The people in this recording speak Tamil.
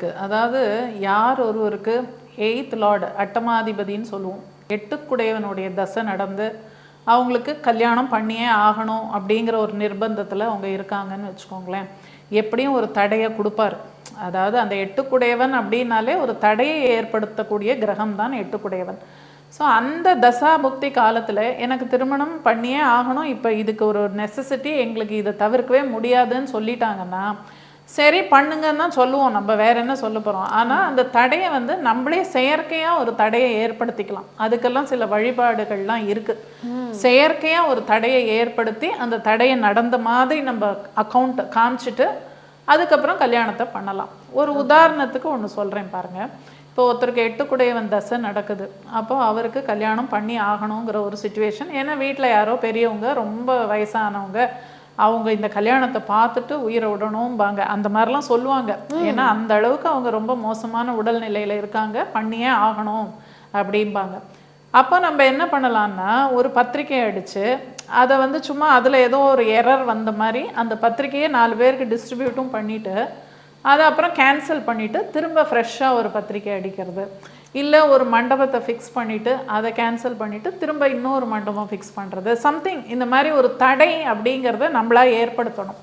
இருக்குது. அதாவது யார் ஒருவருக்கு 8th லார்டு அட்டமாதிபதின்னு சொல்லுவோம், 8 குடையவனுடைய தசை நடந்து அவங்களுக்கு கல்யாணம் பண்ணியே ஆகணும் அப்படிங்கிற ஒரு நிர்பந்தத்தில் அவங்க இருக்காங்கன்னு வச்சுக்கோங்களேன், எப்படியும் ஒரு தடையை கொடுப்பார். அதாவது அந்த 8 குடையவன் அப்படின்னாலே ஒரு தடையை ஏற்படுத்தக்கூடிய கிரகம் தான் 8 குடையவன். ஸோ அந்த தசாபுக்தி காலத்தில் எனக்கு திருமணம் பண்ணியே ஆகணும், இப்போ இதுக்கு ஒரு நெசசிட்டி, எங்களுக்கு இதை தவிர்க்கவே முடியாதுன்னு சொல்லிட்டாங்கன்னா சரி பண்ணுங்கன்னு தான் சொல்லுவோம், நம்ம வேற என்ன சொல்ல போகிறோம். ஆனால் அந்த தடையை வந்து நம்மளே செயற்கையாக ஒரு தடையை ஏற்படுத்திக்கலாம். அதுக்கெல்லாம் சில வழிபாடுகள்லாம் இருக்குது. செயற்கையாக ஒரு தடையை ஏற்படுத்தி அந்த தடையை நடந்த மாதிரி நம்ம அக்கௌண்ட் காமிச்சிட்டு அதுக்கப்புறம் கல்யாணத்தை பண்ணலாம். ஒரு உதாரணத்துக்கு ஒன்று சொல்கிறேன் பாருங்கள். இப்போ ஒருத்தருக்கு 8 குடையவன் தசை நடக்குது, அப்போ அவருக்கு கல்யாணம் பண்ணி ஆகணுங்கிற ஒரு சுச்சுவேஷன். ஏன்னா வீட்டில் யாரோ பெரியவங்க ரொம்ப வயசானவங்க அவங்க இந்த கல்யாணத்தை பார்த்துட்டு உயிரை விடணும்பாங்க, அந்த மாதிரிலாம் சொல்லுவாங்க. ஏன்னா அந்த அளவுக்கு அவங்க ரொம்ப மோசமான உடல்நிலையில் இருக்காங்க, பண்ணியே ஆகணும் அப்படிம்பாங்க. அப்போ நம்ம என்ன பண்ணலான்னா ஒரு பத்திரிக்கை அடித்து அதை வந்து சும்மா அதில் ஏதோ ஒரு எரர் வந்த மாதிரி அந்த பத்திரிக்கையை 4 பேருக்கு டிஸ்ட்ரிபியூட்டும் பண்ணிவிட்டு அதை அப்புறம் கேன்சல் பண்ணிவிட்டு திரும்ப ஃப்ரெஷ்ஷாக ஒரு பத்திரிக்கை அடிக்கிறது, இல்லை ஒரு மண்டபத்தை ஃபிக்ஸ் பண்ணிவிட்டு அதை கேன்சல் பண்ணிவிட்டு திரும்ப இன்னொரு மண்டபம் ஃபிக்ஸ் பண்ணுறது, சம்திங் இந்த மாதிரி ஒரு தடை அப்படிங்கிறத நம்மளா ஏற்படுத்தணும்.